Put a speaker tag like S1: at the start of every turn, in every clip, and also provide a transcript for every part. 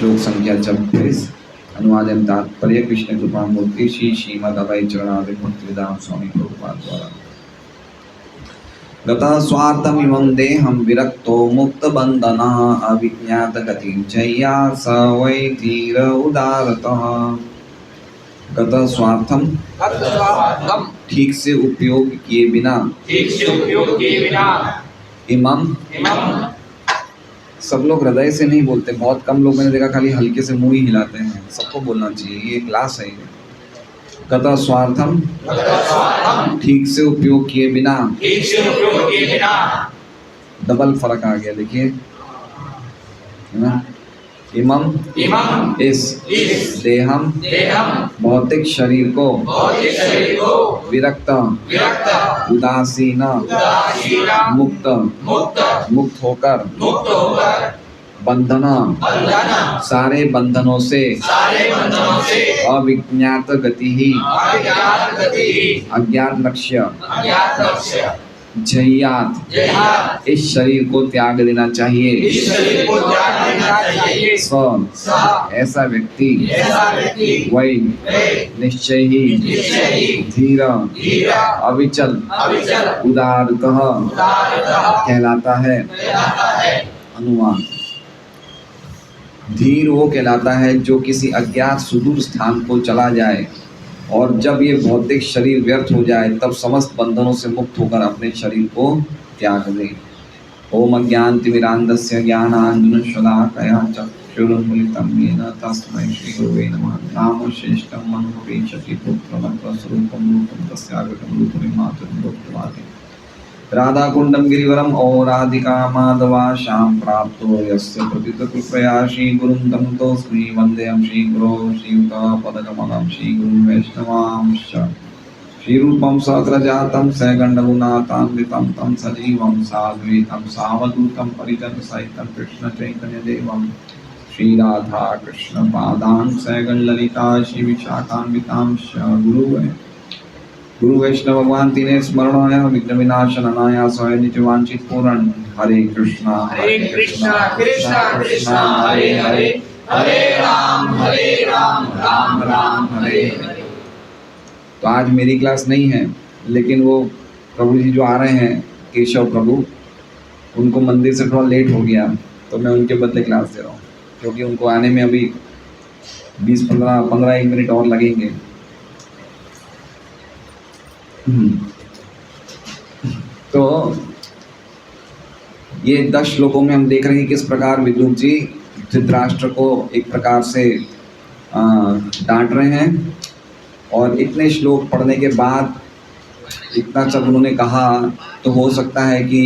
S1: श्लोक संख्या 26 अनुवाद एवं तात्पर्य कृष्ण कृपा मूर्ति श्री श्रीमद् अभय चरणार्विंद भक्तिवेदांत स्वामी प्रभुपाद द्वारा। गतः स्वार्थमिमं देहं विरक्तो मुक्तबन्धनः अविज्ञातगतिर्जय्या स वै धीर उदारतः। गतः स्वार्थम ठीक से उपयोग किए बिना इमम सब लोग हृदय से नहीं बोलते, बहुत कम लोग मैंने देखा खाली हल्के से मुंह ही हिलाते हैं। सबको बोलना चाहिए, ये क्लास है। गतः स्वार्थम ठीक से उपयोग किए बिना डबल फर्क आ गया, देखिए है ना। इमम इस देहम भौतिक शरीर को विरक्त उदासीन मुक्त होकर बंधना सारे बंधनों से अविज्ञात गति ही अज्ञात लक्ष्य जहियात इस शरीर को त्याग देना चाहिए। ऐसा व्यक्ति वही निश्चय ही धीर अविचल उदारतः कहलाता है। अनुवाद: धीर वो कहलाता है जो किसी अज्ञात सुदूर स्थान को चला जाए और जब ये भौतिक शरीर व्यर्थ हो जाए तब समस्त बंधनों से मुक्त होकर अपने शरीर को त्याग दे। ओम अज्ञानतिमिरान्धस्य ज्ञानाञ्जनशलाकया चक्षुरुन्मीलितं येन तस्मै श्रीगुरवे नमः। नाम श्रेष्ठं मनोवेशति पुत्रमत्वस्वरूपं रूपं तस्यागतं रूपमिमातुर्भुक्तवादे। राधाकुण्डं गिरिवरम् ओ राधिका माधवाशां प्राप्तो यस्य प्रतितकृपया श्रीगुरुं तं तोऽस्मि वन्देऽहं श्रीगुरो श्रीयुतापदकमलं श्रीगुरुं वैष्णवांश्च। श्रीरूपं सग्रजातं सगण्डगुणातान्वितं तं सजीवं साद्वैतं सावधूतं परिजनसहितं कृष्णचैतन्यदेवं श्रीराधा कृष्णपादान् सगणललिता श्रीविशाखान्वितांश्च। गुरु वैष्णव भगवान तीने स्मरणाय विघ्न विनाशनाय स्वयं निज वांछित पूर्ण। हरे कृष्णा कृष्णा कृष्णा हरे हरे, हरे राम राम राम हरे हरे। तो आज मेरी क्लास नहीं है, लेकिन वो प्रभु जी जो आ रहे हैं केशव प्रभु, उनको मंदिर से थोड़ा लेट हो गया तो मैं उनके बदले क्लास दे रहा हूँ, क्योंकि उनको आने में अभी 20-15 मिनट और लगेंगे। तो ये 10 श्लोकों में हम देख रहे हैं किस प्रकार विदुर जी धृतराष्ट्र को एक प्रकार से डांट रहे हैं। और इतने श्लोक पढ़ने के बाद इतना सब उन्होंने कहा तो हो सकता है कि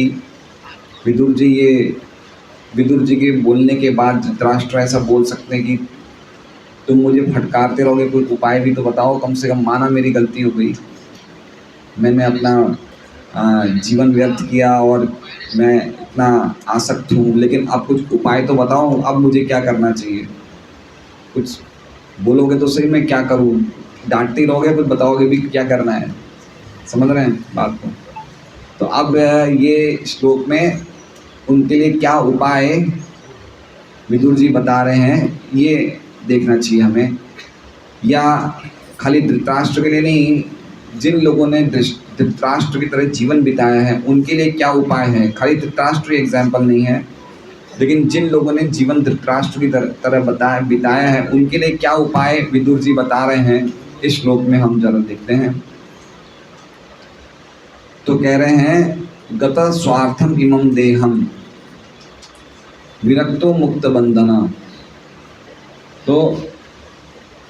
S1: विदुर जी के बोलने के बाद धृतराष्ट्र ऐसा बोल सकते हैं कि तुम मुझे फटकारते रहोगे, कोई उपाय भी तो बताओ, कम से कम माना मेरी गलती हो गई, मैंने अपना जीवन व्यर्थ किया और मैं इतना आसक्त हूँ, लेकिन अब कुछ उपाय तो बताओ, अब मुझे क्या करना चाहिए, कुछ बोलोगे तो सही, मैं क्या करूँ, डांटते रहोगे कुछ बताओगे भी क्या करना है, समझ रहे हैं बात को। तो अब ये श्लोक में उनके लिए क्या उपाय विदुर जी बता रहे हैं ये देखना चाहिए हमें। या खाली धृतराष्ट्र के लिए नहीं, जिन लोगों ने धृतराष्ट्र की तरह जीवन बिताया है उनके लिए क्या उपाय है। खाली धृतराष्ट्र एग्जाम्पल नहीं है, लेकिन जिन लोगों ने जीवन धृतराष्ट्र की तरह बिताया है उनके लिए क्या उपाय विदुर जी बता रहे हैं इस श्लोक में हम जरा देखते हैं। तो कह रहे हैं गतः स्वार्थम इमं देहम विरक्तो मुक्त बंधना। तो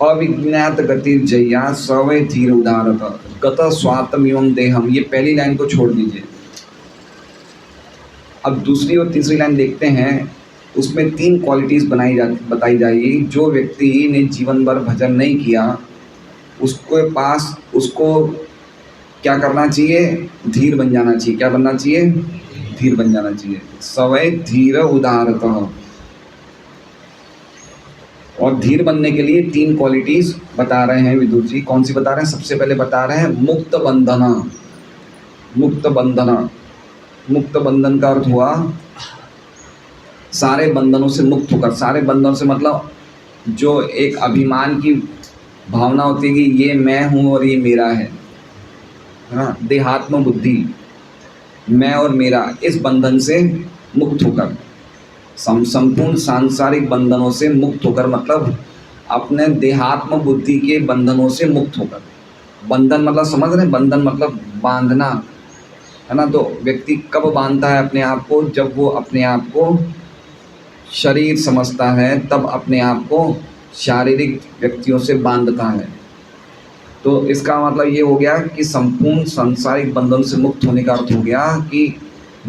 S1: अविज्ञात गति जया सवै धीर उदारत। गतः स्वार्थम इमं देहम, ये पहली लाइन को छोड़ दीजिए। अब दूसरी और तीसरी लाइन देखते हैं, उसमें 3 क्वालिटीज़ बताई जाएगी। जो व्यक्ति ने जीवन भर भजन नहीं किया उसको क्या करना चाहिए, धीर बन जाना चाहिए। क्या बनना चाहिए, धीर बन जाना चाहिए। सवै धीर उदारत। और धीर बनने के लिए 3 क्वालिटीज़ बता रहे हैं विदुर जी। कौन सी बता रहे हैं? सबसे पहले बता रहे हैं मुक्त बंधना। मुक्त बंधन का अर्थ हुआ सारे बंधनों से मुक्त होकर, सारे बंधनों से मतलब जो एक अभिमान की भावना होती है कि ये मैं हूँ और ये मेरा है ना, देहात्म बुद्धि, मैं और मेरा, इस बंधन से मुक्त होकर, संपूर्ण सांसारिक बंधनों से मुक्त होकर, मतलब अपने देहात्म बुद्धि के बंधनों से मुक्त होकर। बंधन मतलब समझ रहे हैं, बंधन मतलब बांधना है ना। तो व्यक्ति कब बांधता है अपने आप को, जब वो अपने आप को शरीर समझता है, तब अपने आप को शारीरिक व्यक्तियों से बांधता है। तो इसका मतलब ये हो गया कि संपूर्ण सांसारिक बंधन से मुक्त होने का अर्थ हो गया कि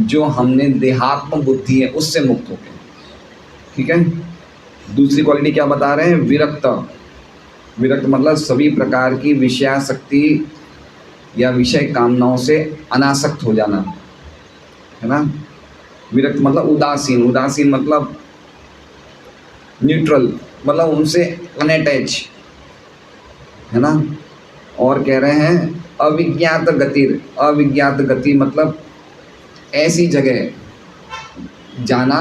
S1: जो हमने देहात्म बुद्धि है उससे मुक्त हो गए। ठीक है। दूसरी क्वालिटी क्या बता रहे हैं, विरक्त। विरक्त मतलब सभी प्रकार की विषयासक्ति या विषय कामनाओं से अनासक्त हो जाना, है ना। विरक्त मतलब उदासीन, उदासीन मतलब न्यूट्रल, मतलब उनसे अनअटैच, है ना। और कह रहे हैं अविज्ञात गतिर, अविज्ञात गति मतलब ऐसी जगह जाना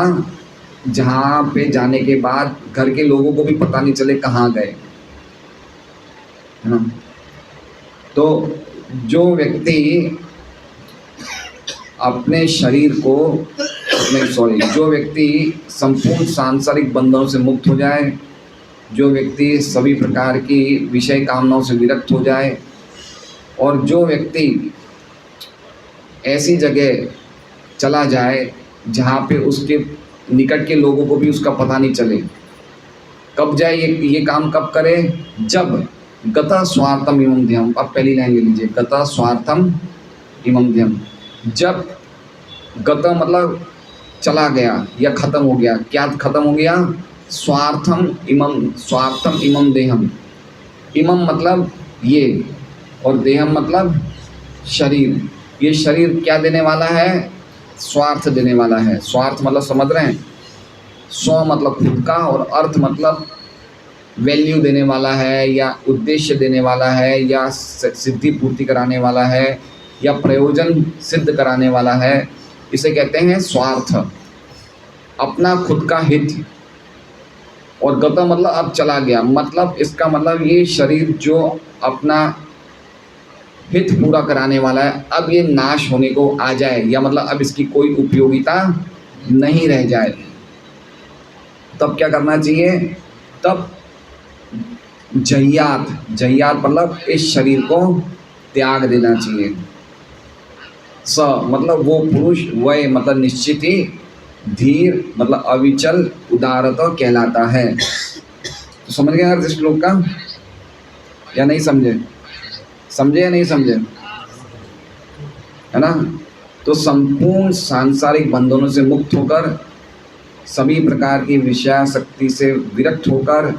S1: जहाँ पे जाने के बाद घर के लोगों को भी पता नहीं चले कहाँ गए, है ना। तो जो व्यक्ति अपने शरीर को जो व्यक्ति संपूर्ण सांसारिक बंधनों से मुक्त हो जाए, जो व्यक्ति सभी प्रकार की विषय कामनाओं से विरक्त हो जाए, और जो व्यक्ति ऐसी जगह चला जाए जहाँ पे उसके निकट के लोगों को भी उसका पता नहीं चले, कब जाए ये काम कब करे, जब गता स्वार्थम इमं ध्यम। अब पहली लाइन ले लीजिए, गता स्वार्थम इमं ध्यम। जब गता मतलब चला गया या खत्म हो गया, क्या खत्म हो गया, स्वार्थम इमं देहम। इमं मतलब ये, और देहम मतलब शरीर। ये शरीर क्या देने वाला है, स्वार्थ देने वाला है। स्वार्थ मतलब समझ रहे हैं, स्व मतलब खुद का, और अर्थ मतलब वैल्यू देने वाला है, या उद्देश्य देने वाला है, या सिद्धि पूर्ति कराने वाला है, या प्रयोजन सिद्ध कराने वाला है। इसे कहते हैं स्वार्थ, अपना खुद का हित। और गता मतलब अब चला गया, मतलब इसका मतलब ये शरीर जो अपना हित पूरा कराने वाला है, अब ये नाश होने को आ जाए, या मतलब अब इसकी कोई उपयोगिता नहीं रह जाए, तब क्या करना चाहिए, तब जहियात, जहियात मतलब इस शरीर को त्याग देना चाहिए। स मतलब वो पुरुष, वह मतलब निश्चित ही, धीर मतलब अविचल, उदारत कहलाता है। तो समझ गए अर्थ श्लोक का या नहीं समझे, समझे या नहीं समझे, है ना। तो संपूर्ण सांसारिक बंधनों से मुक्त होकर, सभी प्रकार की विषयासक्ति से विरक्त होकर,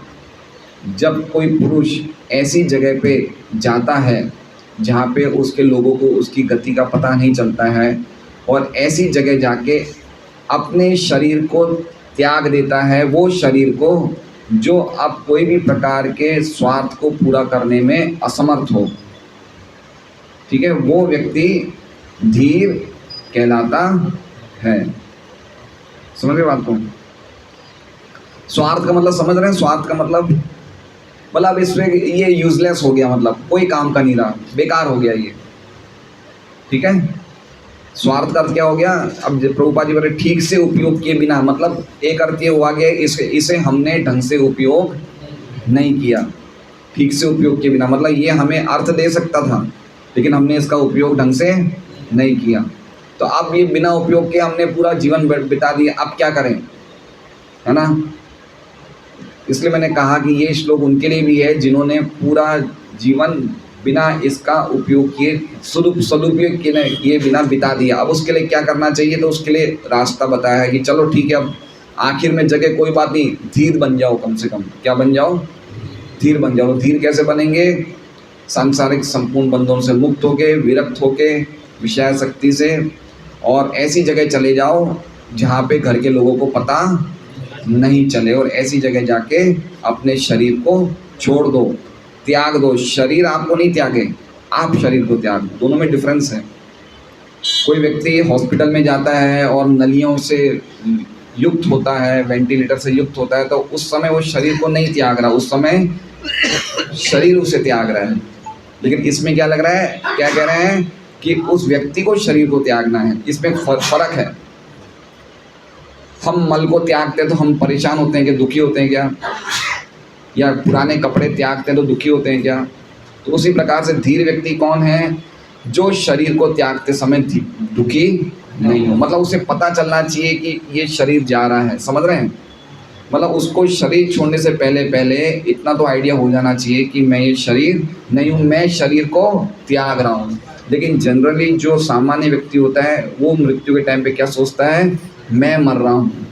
S1: जब कोई पुरुष ऐसी जगह पे जाता है जहाँ पे उसके लोगों को उसकी गति का पता नहीं चलता है, और ऐसी जगह जाके अपने शरीर को त्याग देता है, वो शरीर को जो अब कोई भी प्रकार के स्वार्थ को पूरा करने में असमर्थ हो, ठीक है, वो व्यक्ति धीर कहलाता है। समझ रहे बात को। स्वार्थ का मतलब समझ रहे हैं, स्वार्थ का मतलब इसमें ये यूजलेस हो गया, मतलब कोई काम का नहीं रहा, बेकार हो गया ये, ठीक है। स्वार्थ का अर्थ क्या हो गया, अब प्रभुपाद जी बोले ठीक से उपयोग किए बिना, मतलब एक अर्थ ये हुआ गया इसे हमने ढंग से उपयोग नहीं किया, ठीक से उपयोग किए बिना, मतलब ये हमें अर्थ दे सकता था लेकिन हमने इसका उपयोग ढंग से नहीं किया। तो अब ये बिना उपयोग के हमने पूरा जीवन बिता दिया, अब क्या करें, है ना। इसलिए मैंने कहा कि ये श्लोक उनके लिए भी है जिन्होंने पूरा जीवन बिना इसका उपयोग किए, सदुपयोग किए बिना बिता दिया। अब उसके लिए क्या करना चाहिए, तो उसके लिए रास्ता बताया है कि चलो ठीक है, अब आखिर में जगह कोई बात नहीं, धीर बन जाओ, कम से कम क्या बन जाओ, धीर बन जाओ। धीर कैसे बनेंगे, सांसारिक संपूर्ण बंधनों से मुक्त होके, विरक्त होके विषयासक्ति से, और ऐसी जगह चले जाओ जहाँ पे घर के लोगों को पता नहीं चले, और ऐसी जगह जाके अपने शरीर को छोड़ दो, त्याग दो। शरीर आपको नहीं त्यागे, आप शरीर को त्याग दो, दोनों में डिफरेंस है। कोई व्यक्ति हॉस्पिटल में जाता है और नलियों से युक्त होता है, वेंटिलेटर से युक्त होता है, तो उस समय वो शरीर को नहीं त्याग रहा, उस समय शरीर उसे त्याग रहा है। लेकिन इसमें क्या लग रहा है, क्या कह रहे हैं कि उस व्यक्ति को शरीर को त्यागना है। इसमें फर्क है। हम मल को त्यागते हैं तो हम परेशान होते हैं क्या, दुखी होते हैं क्या? या पुराने कपड़े त्यागते हैं तो दुखी होते हैं क्या? तो उसी प्रकार से धीर व्यक्ति कौन है? जो शरीर को त्यागते समय दुखी नहीं हो। मतलब उसे पता चलना चाहिए कि ये शरीर जा रहा है, समझ रहे हैं? मतलब उसको शरीर छोड़ने से पहले पहले इतना तो आइडिया हो जाना चाहिए कि मैं ये शरीर नहीं हूँ, मैं शरीर को त्याग रहा हूँ। लेकिन जनरली जो सामान्य व्यक्ति होता है वो मृत्यु के टाइम पे क्या सोचता है, मैं मर रहा हूँ।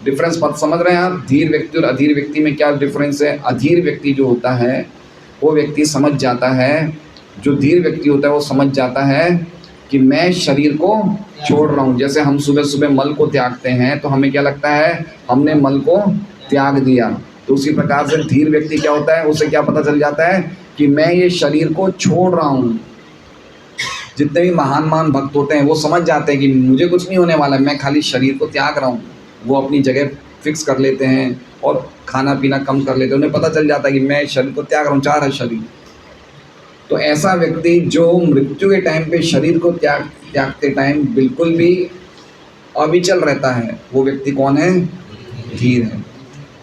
S1: डिफरेंस बात समझ रहे हैं आप? धीर व्यक्ति और अधीर व्यक्ति में क्या डिफरेंस है? अधीर व्यक्ति जो होता है वो व्यक्ति समझ जाता है, जो धीर व्यक्ति होता है वो समझ जाता है कि मैं शरीर को छोड़ रहा हूँ। जैसे हम सुबह सुबह मल को त्यागते हैं तो हमें क्या लगता है, हमने मल को त्याग दिया। तो उसी प्रकार से धीर व्यक्ति क्या होता है, उसे क्या पता चल जाता है कि मैं ये शरीर को छोड़ रहा हूँ। जितने भी महान भक्त होते हैं वो समझ जाते हैं कि मुझे कुछ नहीं होने वाला, मैं खाली शरीर को त्याग रहा हूँ। वो अपनी जगह फिक्स कर लेते हैं और खाना पीना कम कर लेते हैं। उन्हें पता चल जाता है कि मैं शरीर को त्याग रहा हूँ, चाह रहा शरीर। तो ऐसा व्यक्ति जो मृत्यु के टाइम पे शरीर को त्यागते टाइम बिल्कुल भी अविचल रहता है, वो व्यक्ति कौन है? धीर है।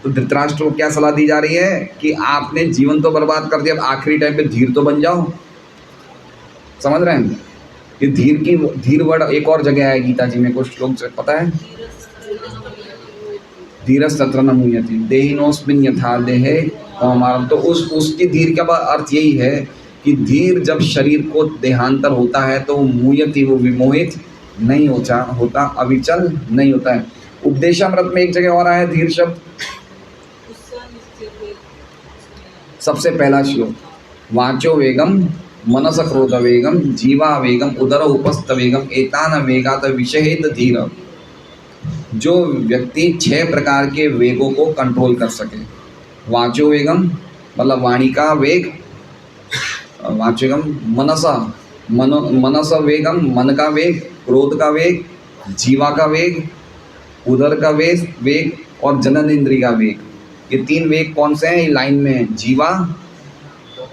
S1: तो धृतराष्ट्र को क्या सलाह दी जा रही है कि आपने जीवन तो बर्बाद कर दिया, अब आखिरी टाइम पे धीर तो बन जाओ। समझ रहे हैं? ये धीर वर्ड एक और जगह है गीता जी में, कुछ श्लोक से पता है? धीरज तत्र न मुह्यति देहिनोऽस्मिन् यथा देहे कौमारम। तो उसकी धीर का अर्थ यही है कि धीर जब शरीर को देहांतर होता है तो मुह्यति, वो विमोहित नहीं होता, अविचल नहीं होता है। उपदेशामृत में एक जगह और आया धीर शब्द, सबसे पहला श्लोक, वाचो वेगम मनस क्रोध वेगम जीवा वेगम उदर उपस्थ वेगम एतान वेगात विषहेत धीर। जो व्यक्ति 6 प्रकार के वेगों को कंट्रोल कर सके। वाचो वेगम मतलब वाणी का वेग, वाचोगम मनस वेगम मन का वेग, क्रोध का वेग, जीवा का वेग, उदर का वेग और जनन इंद्रिय का वेग। ये 3 वेग कौन से हैं? लाइन में है, जीवा,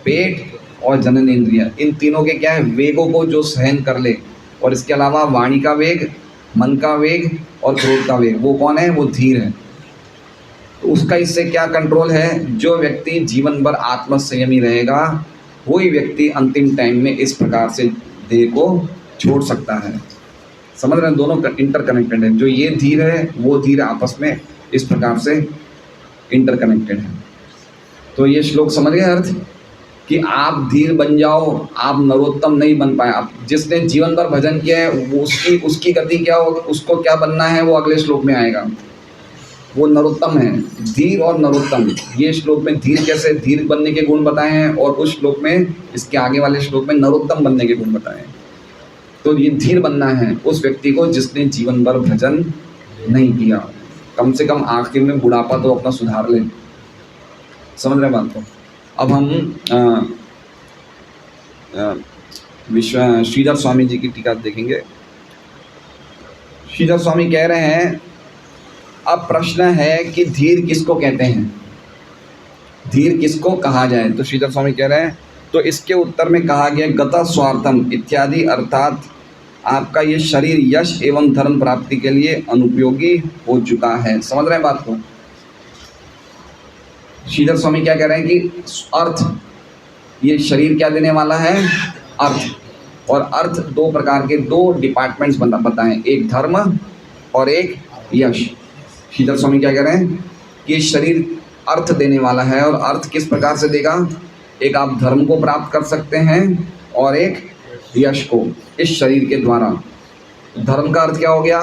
S1: पेट और जनन इंद्रिय। इन तीनों के क्या है, वेगों को जो सहन कर ले। और इसके अलावा वाणी का वेग, मन का वेग और क्रोध का वेग, वो कौन है? वो धीर है। तो उसका इससे क्या कंट्रोल है? जो व्यक्ति जीवन भर आत्मसंयमी रहेगा वही व्यक्ति अंतिम टाइम में इस प्रकार से देह को छोड़ सकता है। समझ रहे हैं? दोनों इंटरकनेक्टेड है। जो ये धीर है वो धीर आपस में इस प्रकार से इंटरकनेक्टेड है। तो ये श्लोक समझ गए अर्थ कि आप धीर बन जाओ, आप नरोत्तम नहीं बन पाए। आप जिसने जीवन भर भजन किया है वो उसकी गति क्या हो, उसको क्या बनना है, वो अगले श्लोक में आएगा। वो नरोत्तम है। धीर और नरोत्तम, ये श्लोक में धीर कैसे धीर बनने के गुण बताए हैं और उस श्लोक में, इसके आगे वाले श्लोक में नरोत्तम बनने के गुण बताए हैं। तो ये धीर बनना है उस व्यक्ति को जिसने जीवन भर भजन नहीं किया। कम से कम आखिर में बुढ़ापा तो अपना सुधार ले। समझ रहे बात को? अब हम श्रीधर स्वामी जी की टीका देखेंगे। श्रीधर स्वामी कह रहे हैं, अब प्रश्न है कि धीर किसको कहते हैं, धीर किसको कहा जाए? तो श्रीधर स्वामी कह रहे हैं, तो इसके उत्तर में कहा गया गता स्वार्थम इत्यादि, अर्थात आपका ये शरीर यश एवं धर्म प्राप्ति के लिए अनुपयोगी हो चुका है। समझ रहे हैं बात को? श्रीधर स्वामी क्या कह रहे हैं कि अर्थ, ये शरीर क्या देने वाला है? अर्थ। और अर्थ 2 प्रकार के, 2 डिपार्टमेंट्स बताएं, एक धर्म और एक यश। श्रीधर स्वामी क्या कह रहे हैं कि शरीर अर्थ देने वाला है। और अर्थ किस प्रकार से देगा? एक आप धर्म को प्राप्त कर सकते हैं और एक यश को इस शरीर के द्वारा। धर्म का अर्थ क्या हो गया?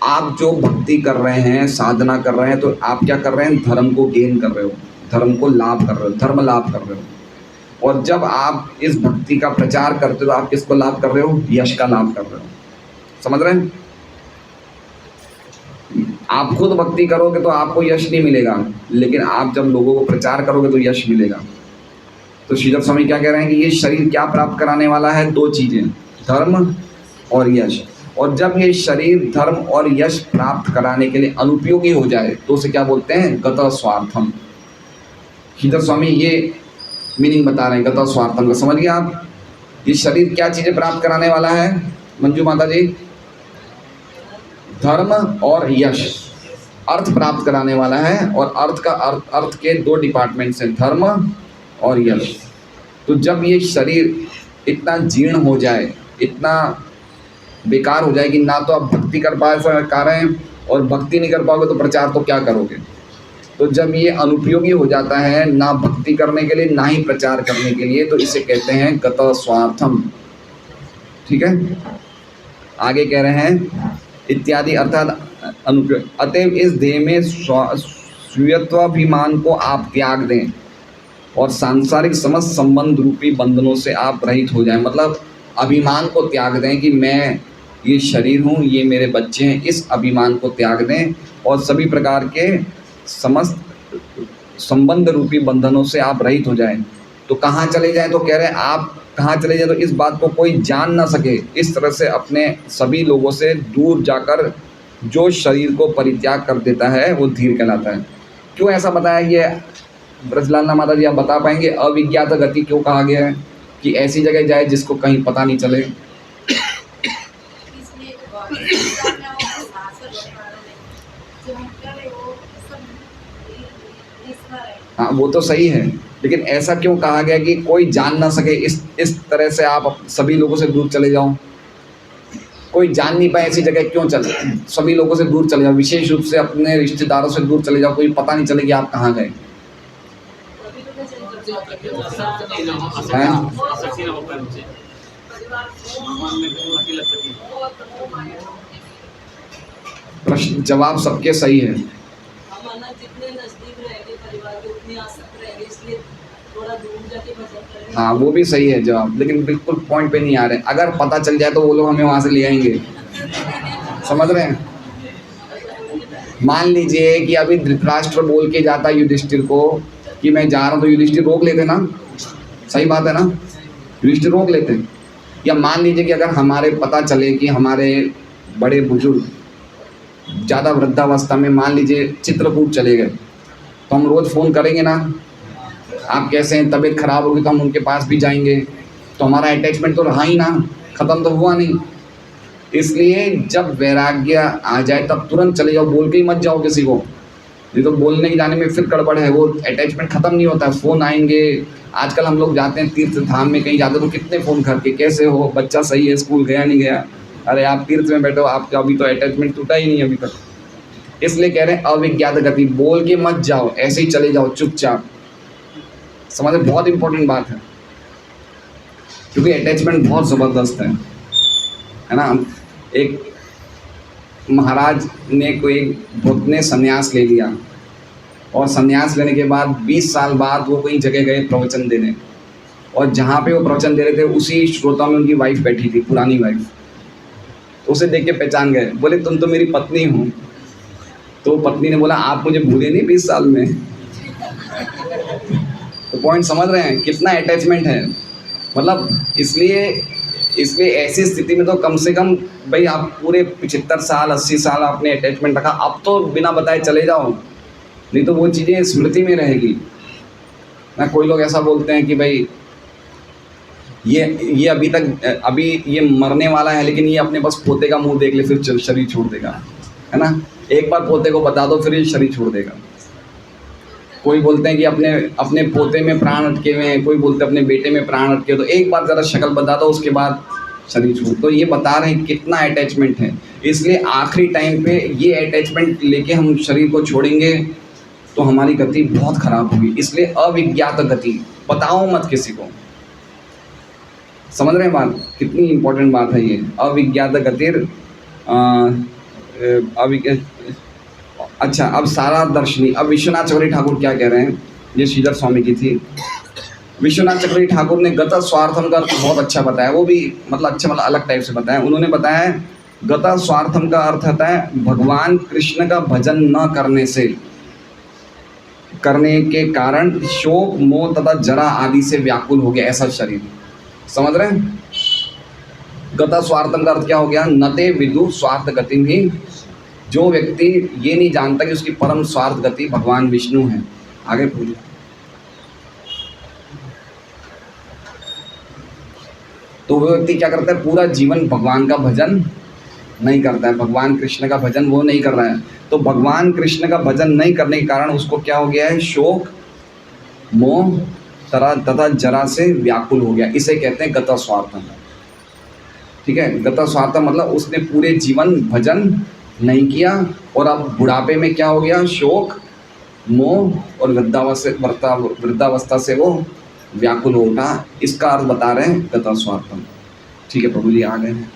S1: आप जो भक्ति कर रहे हैं, साधना कर रहे हैं, तो आप क्या कर रहे हैं? धर्म को गेन कर रहे हो, धर्म को लाभ कर रहे हो, धर्म लाभ कर रहे हो। और जब आप इस भक्ति का प्रचार करते हो तो आप किसको लाभ कर रहे हो? यश का लाभ कर रहे हो। समझ रहे हैं? आप खुद भक्ति करोगे तो आपको यश नहीं मिलेगा, लेकिन आप जब लोगों को प्रचार करोगे तो यश मिलेगा। तो श्रीधर स्वामी क्या कह रहे हैं कि ये शरीर क्या प्राप्त कराने वाला है? 2 चीज़ें, धर्म और यश। और जब ये शरीर धर्म और यश प्राप्त कराने के लिए अनुपयोगी हो जाए तो उसे क्या बोलते हैं? गतः स्वार्थम। श्रीधर स्वामी ये मीनिंग बता रहे हैं गतः स्वार्थम का, समझ गए आप? ये शरीर क्या चीजें प्राप्त कराने वाला है मंजू माता जी? धर्म और यश, अर्थ प्राप्त कराने वाला है। और अर्थ के दो डिपार्टमेंट्स हैं, धर्म और यश। तो जब ये शरीर इतना जीर्ण हो जाए, इतना बेकार हो जाए कि ना तो आप भक्ति कर पा रहे हैं, और भक्ति नहीं कर पाओगे तो प्रचार तो क्या करोगे? तो जब ये अनुपयोगी हो जाता है, ना भक्ति करने के लिए ना ही प्रचार करने के लिए, तो इसे कहते हैं गतः स्वार्थम। ठीक है, आगे कह रहे हैं इत्यादि अर्थात अनुपयोग। अतएव इस देह में स्वीयत्वाभिमान को आप त्याग दें और सांसारिक समस्त संबंध रूपी बंधनों से आप रहित हो जाएं। मतलब अभिमान को त्याग दें कि मैं ये शरीर हूँ, ये मेरे बच्चे हैं, इस अभिमान को त्याग दें और सभी प्रकार के समस्त संबंध रूपी बंधनों से आप रहित हो जाएं। तो कहाँ चले जाएं? तो कह रहे हैं आप कहाँ चले जाएं? तो इस बात को कोई जान ना सके, इस तरह से अपने सभी लोगों से दूर जाकर जो शरीर को परित्याग कर देता है वो धीर कहलाता है। क्यों ऐसा बताया? ये ब्रजलाल माता जी आप बता पाएंगे अविज्ञात गति क्यों कहा गया है कि ऐसी जगह जाए जिसको कहीं पता नहीं चले? हाँ वो तो सही है, लेकिन ऐसा क्यों कहा गया कि कोई जान ना सके, इस तरह से आप सभी लोगों से दूर चले जाओ? कोई जान नहीं पाए ऐसी जगह क्यों चले? सभी लोगों से दूर चले जाओ, विशेष रूप से अपने रिश्तेदारों से दूर चले जाओ, कोई पता नहीं चले कि आप कहाँ गए। प्रश्न जवाब सबके सही है। हाँ वो भी सही है जवाब, लेकिन बिल्कुल पॉइंट पे नहीं आ रहे। अगर पता चल जाए तो वो लोग हमें वहाँ से ले आएंगे, समझ रहे हैं? मान लीजिए कि अभी धृतराष्ट्र बोल के जाता युधिष्ठिर को कि मैं जा रहा हूँ, तो युधिष्ठिर रोक लेते ना? सही बात है ना? युधिष्ठिर रोक लेते। या मान लीजिए कि अगर हमारे पता चले कि हमारे बड़े बुजुर्ग ज़्यादा वृद्धावस्था में मान लीजिए चित्रकूट चले गए, तो हम रोज़ फ़ोन करेंगे ना, आप कैसे हैं, तबीयत खराब होगी तो हम उनके पास भी जाएंगे। तो हमारा अटैचमेंट तो रहा ही ना, ख़त्म तो हुआ नहीं। इसलिए जब वैराग्य आ जाए तब तुरंत चले जाओ, बोल के ही मत जाओ किसी को, नहीं तो बोलने की जाने में फिर गड़बड़ है, वो अटैचमेंट ख़त्म नहीं होता। फ़ोन आएंगे, आजकल हम लोग जाते हैं तीर्थ धाम में कहीं जाते तो कितने फ़ोन करके कैसे हो, बच्चा सही है, स्कूल गया नहीं गया, अरे आप तीर्थ में बैठो, आपका अभी तो अटैचमेंट टूटा ही नहीं अभी तक। इसलिए कह रहे हैं अविज्ञात गति, बोल के मत जाओ, ऐसे ही चले जाओ चुपचाप। समझे? बहुत इंपॉर्टेंट बात है, क्योंकि अटैचमेंट बहुत ज़बरदस्त है ना। एक महाराज ने कोई भक्त ने संन्यास ले लिया, और संन्यास लेने के बाद 20 साल बाद वो कहीं जगह गए प्रवचन देने, और जहाँ पे वो प्रवचन दे रहे थे उसी श्रोता में उनकी वाइफ बैठी थी, पुरानी वाइफ। तो उसे देख के पहचान गए, बोले तुम तो मेरी पत्नी हो। तो पत्नी ने बोला आप मुझे भूले नहीं 20 साल में। तो पॉइंट समझ रहे हैं कितना अटैचमेंट है? मतलब इसलिए ऐसी स्थिति में तो कम से कम भाई आप पूरे 75 साल 80 साल आपने अटैचमेंट रखा, अब तो बिना बताए चले जाओ, नहीं तो वो चीज़ें स्मृति में रहेगी ना। कोई लोग ऐसा बोलते हैं कि भाई ये अभी ये मरने वाला है, लेकिन ये अपने बस पोते का मुंह देख ले फिर शरीर छोड़ देगा, है ना। एक बार पोते को बता दो फिर ये शरीर छोड़ देगा। कोई बोलते हैं कि अपने पोते में प्राण अटके हुए हैं, कोई बोलते हैं अपने बेटे में प्राण अटके, तो एक बार ज़रा शक्ल बता दो उसके बाद शरीर छोड़। तो ये बता रहे हैं कितना अटैचमेंट है। इसलिए आखिरी टाइम पे ये अटैचमेंट लेके हम शरीर को छोड़ेंगे तो हमारी गति बहुत खराब होगी। इसलिए अविज्ञात गति, बताओ मत किसी को। समझ रहे हैं बात? कितनी इंपॉर्टेंट बात है ये अविज्ञात गतिर। अच्छा, अब सारा दर्शनी, अब विश्वनाथ चक्रवर्ती ठाकुर क्या कह रहे हैं, ये श्रीधर स्वामी की थी। विश्वनाथ चक्रवर्ती ठाकुर ने गतः स्वार्थम का बहुत अच्छा बताया, वो भी मतलब अलग टाइप से बताया। उन्होंने बताया गतः स्वार्थम का अर्थ होता है भगवान कृष्ण का भजन न करने के कारण शोक मोह तथा जरा आदि से व्याकुल हो गया ऐसा शरीर। समझ रहे हैं? गता स्वार्थम का अर्थ क्या हो गया? नते विदु स्वार्थ गतिम ही। जो व्यक्ति ये नहीं जानता कि उसकी परम स्वार्थ गति भगवान विष्णु है। आगे पूछिए। तो वो व्यक्ति क्या करता है? पूरा जीवन भगवान का भजन नहीं करता है, भगवान कृष्ण का भजन वो नहीं कर रहा है। तो भगवान कृष्ण का भजन नहीं करने के कारण उसको क्या हो गया है? शोक, मोह तथा जरा से व्याकुल हो गया। इसे कहते हैं गता स्वार्थम। ठीक है, गता स्वार्थम मतलब उसने पूरे जीवन भजन नहीं किया और अब बुढ़ापे में क्या हो गया? शोक, मोह और वृद्धावस्था से वो व्याकुल हो उठा। इसका अर्थ बता रहे हैं गता स्वार्थम। ठीक है प्रभु जी, आ गए हैं।